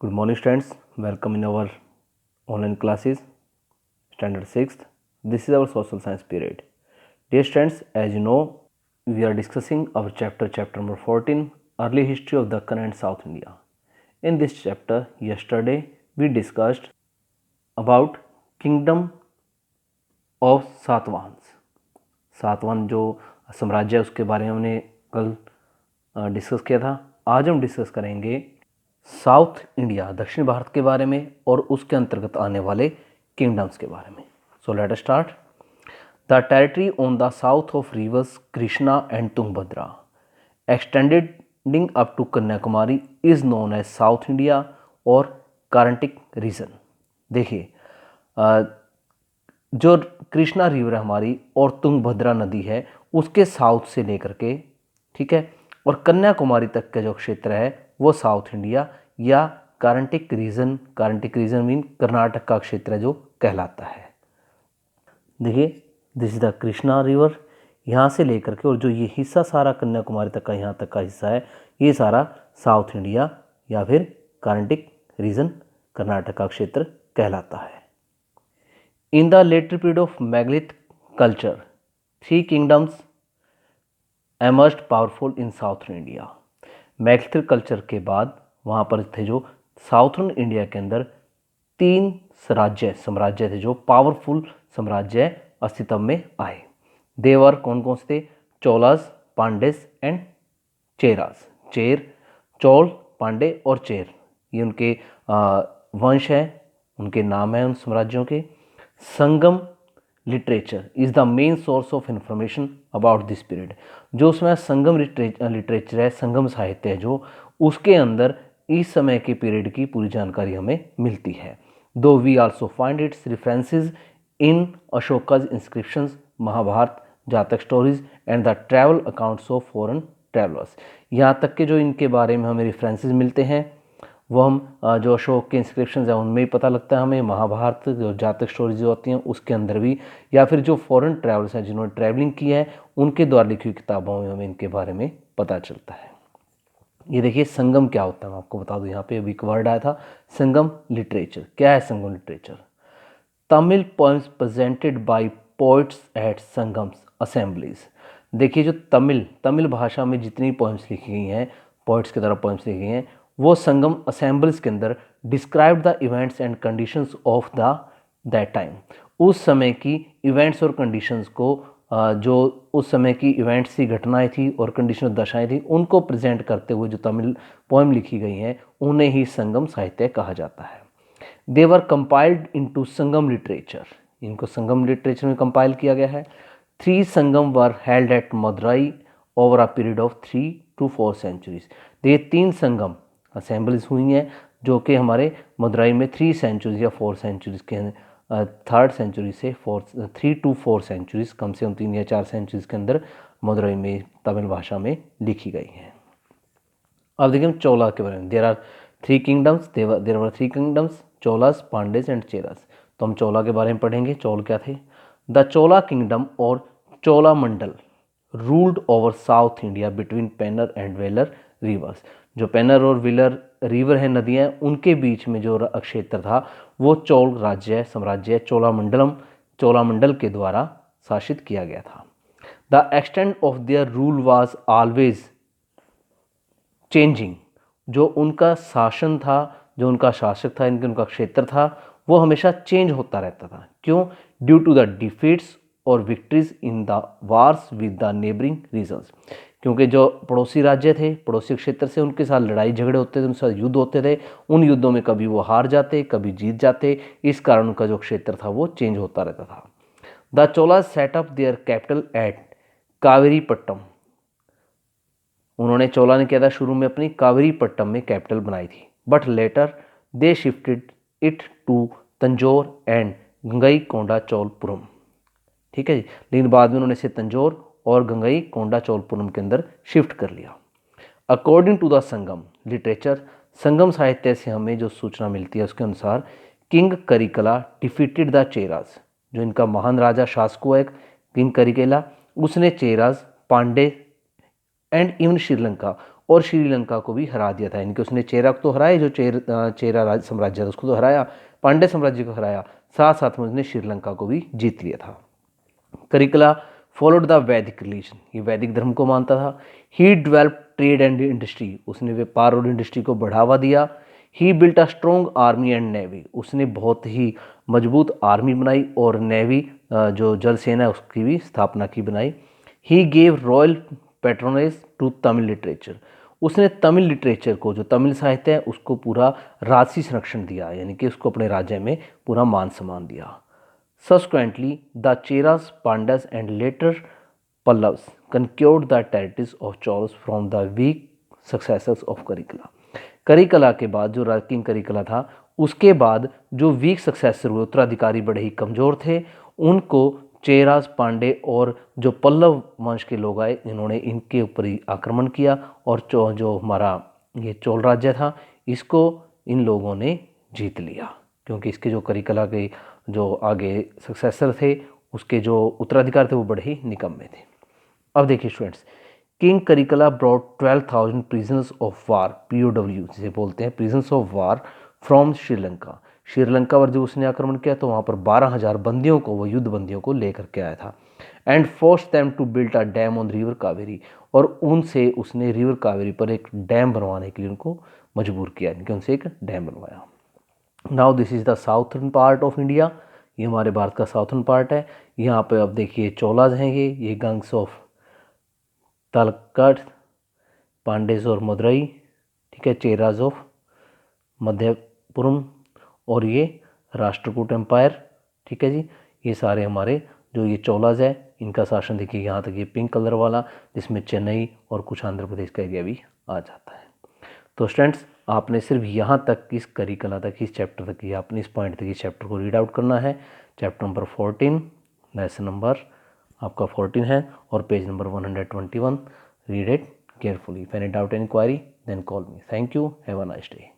Good morning students, welcome in our online classes, standard 6th. This is our social science period. Dear students, as you know, we are discussing our chapter number 14, early history of Deccan and South India. In this chapter, yesterday we discussed about kingdom of Satavahana. Satavahana जो साम्राज्य है उसके बारे में हमने कल discuss किया था. आज हम डिस्कस करेंगे साउथ इंडिया, दक्षिण भारत के बारे में और उसके अंतर्गत आने वाले किंगडम्स के बारे में. So let us start. The territory on the south of rivers Krishna and Tungabhadra extending up to Kanyakumari is known as South India और कार्नाटिक रीजन. देखिए, जो कृष्णा रिवर है हमारी और तुंगभद्रा नदी है उसके साउथ से लेकर के, ठीक है, और कन्याकुमारी तक का जो क्षेत्र है वो साउथ इंडिया या कार्नाटिक रीजन मीन कर्नाटक का क्षेत्र है जो कहलाता है. देखिए, this is the Krishna river, यहाँ से लेकर के और जो ये हिस्सा सारा कन्याकुमारी तक का यहाँ तक का हिस्सा है ये सारा साउथ इंडिया या फिर कार्नाटिक रीजन कर्नाटक का क्षेत्र कहलाता है. In the later period of Megalithic culture, three kingdoms emerged powerful in southern India. Megalithic culture के बाद वहाँ पर थे जो साउथर्न इंडिया के अंदर तीन साम्राज्य थे जो पावरफुल साम्राज्य अस्तित्व में आए. देवर कौन कौन से थे? चोलास, पांडेस एंड चेरास. चोल, पांडे और चेर, ये उनके वंश हैं, उनके नाम हैं उन साम्राज्यों के. Sangam literature is the main source of information about this period. जो उसमें संगम लिटरेचर है, संगम साहित्य है जो, उसके अंदर इस समय के पीरियड की पूरी जानकारी हमें मिलती है. Though we also find its references in Ashoka's inscriptions, Mahabharata, Jataka stories and the travel accounts of foreign travellers. यहाँ तक के जो इनके बारे में हमें रेफरेंसेस मिलते हैं वो हम जो अशोक के इंस्क्रिप्शंस हैं उनमें ही पता लगता है हमें, महाभारत जो जातक स्टोरीज जो होती हैं उसके अंदर भी, या फिर जो फॉरेन ट्रैवलर्स हैं जिन्होंने ट्रैवलिंग की है उनके द्वारा लिखी हुई किताबों में हमें इनके बारे में पता चलता है. ये देखिए, संगम क्या होता है मैं आपको बता दूं. यहाँ पे अभी एक वर्ड आया था संगम लिटरेचर. क्या है Sangam literature? Tamil poems presented by poets at Sangams assemblies. देखिए, जो तमिल भाषा में जितनी पोएम्स लिखी गई हैं, पोइट्स की तरह पोएम्स लिखी गई हैं, वो संगम असेंबलीज के अंदर describe the events and conditions of that time. उस समय की इवेंट्स और कंडीशंस को, जो उस समय की इवेंट्स की घटनाएं थी और कंडीशन दशाएं थी, उनको प्रेजेंट करते हुए जो तमिल पोएम लिखी गई हैं उन्हें ही संगम साहित्य कहा जाता है. They were compiled into Sangam literature. इनको संगम लिटरेचर में कंपाइल किया गया है. 3 Sangam were held at Madurai over a period of 3 to 4 centuries. ये 3 संगम असेंबलीज हुई हैं जो कि हमारे मदुरई में 3 सेंचुरीज या 4 सेंचुरीज के 3rd सेंचुरी से 3 to 4 सेंचुरीज, कम से कम 3 या 4 सेंचुरीज के अंदर मदुरई में तमिल भाषा में लिखी गई हैं. अब देखिए हम चोला के बारे में. There are 3 kingdoms, there were 3 kingdoms, Cholas, Pandyas and Cheras. तो हम चोला के बारे में पढ़ेंगे. चोल क्या थे? द चोला किंगडम और Chola mandal ruled over south India between Penner and Vellar rivers. जो पेन्नर और वेलर रिवर है, नदियाँ, उनके बीच में जो क्षेत्र था वो चोल साम्राज्य चोलामंडल के द्वारा शासित किया गया था. The extent of their rule was always changing. जो उनका शासन था, जो उनका शासक था, उनका क्षेत्र था, वो हमेशा चेंज होता रहता था. क्यों? ड्यू टू द डिफीट्स और victories in the wars with the neighbouring regions. क्योंकि जो पड़ोसी राज्य थे, पड़ोसी क्षेत्र से उनके साथ लड़ाई झगड़े होते थे, उनके साथ युद्ध होते थे. उन युद्धों में कभी वो हार जाते, कभी जीत जाते. इस कारण उनका जो क्षेत्र था वो चेंज होता रहता था. The Chola set up their capital at Kaveripattinam. उन्होंने, चोला ने किया था शुरू में अपनी कावेरीपट्टम में कैपिटल बनाई थी. But later they shifted it to Tanjore and Gangai Konda Cholapuram. ठीक है जी. लेकिन बाद में उन्होंने इसे तंजौर और गंगई कोंडा चोलपुरम के अंदर शिफ्ट कर लिया. According to the Sangam literature, Sangam साहित्य से हमें जो सूचना मिलती है उसके अनुसार king Karikala defeated the Cheras. जो इनका महान राजा शासक हुआ एक किंग करिकला, उसने चेरास, पांडे एंड इवन श्रीलंका, और श्रीलंका को भी हरा दिया था। यानी कि उसने चेरा को तो हराया, जो चेरा साम्राज्य था उसको तो हराया, पांड्य साम्राज्य को हराया, साथ साथ में उसने श्रीलंका को भी जीत लिया था। Karikala followed the Vedic religion, ये वैदिक धर्म को मानता था। He develop trade and industry, उसने व्यापार और इंडस्ट्री को बढ़ावा दिया। He built a strong army and navy, उसने बहुत ही मजबूत आर्मी बनाई और नेवी जो जल सेना है उसकी भी स्थापना की बनाई। He gave royal patronage to Tamil literature, उसने तमिल लिटरेचर को, जो तमिल साहित्य है उसको पूरा राजसी संरक्षण दिया, यानी कि उसको अपने राज्य में पूरा मान सम्मान दिया। Subsequently, the Cheras, Pandyas, and later Pallavas conquered the territories of Cholas from the weak successors of Karikala. Karikala के बाद जो किंग करिकला था, उसके बाद जो वीक सक्सेसर हुए, उत्तराधिकारी बड़े ही कमज़ोर थे, उनको चेरास, पांडे और जो पल्लव वंश के लोग आए, इन्होंने इनके ऊपर ही आक्रमण किया और जो हमारा ये चोल राज्य था इसको इन लोगों ने जीत लिया, क्योंकि इसके जो करिकला के जो आगे सक्सेसर थे उसके जो उत्तराधिकारी थे वो बड़े ही निकम्मे थे। अब देखिए students, king Karikala brought 12,000 prisoners of war, POW जिसे बोलते हैं, prisoners of war from Sri Lanka. Sri Lanka पर जब उसने आक्रमण किया तो वहाँ पर 12,000 बंदियों को, वो युद्ध बंदियों को लेकर के आया था। And force them to build a dam on river Kaveri, और उनसे उसने रिवर कावेरी पर एक डैम बनवाने के लिए उनको मजबूर किया, यानी कि उनसे एक डैम बनवाया। Now this is the southern part of India, ये हमारे भारत का साउथर्न पार्ट है। यहाँ पे अब देखिए चोलाज हैं, ये गंग्स ऑफ तलकट, पांडेज और मदुरई, ठीक है, चेराज ऑफ मध्यपुरम, और ये राष्ट्रकूट एम्पायर, ठीक है जी। ये सारे हमारे जो ये चोलाज है इनका शासन देखिए, यहाँ तक ये पिंक कलर वाला, जिसमें चेन्नई और कुछ आंध्र प्रदेश का एरिया भी आ जाता है। तो स्टूडेंट्स, आपने सिर्फ यहाँ तक, इस करिकुला तक, इस चैप्टर तक, आपने इस पॉइंट तक इस चैप्टर को रीड आउट करना है। चैप्टर नंबर 14, लेसन नंबर आपका 14 है और page number 121। Read it carefully. If any doubt and query then call me. Thank you, have a nice day.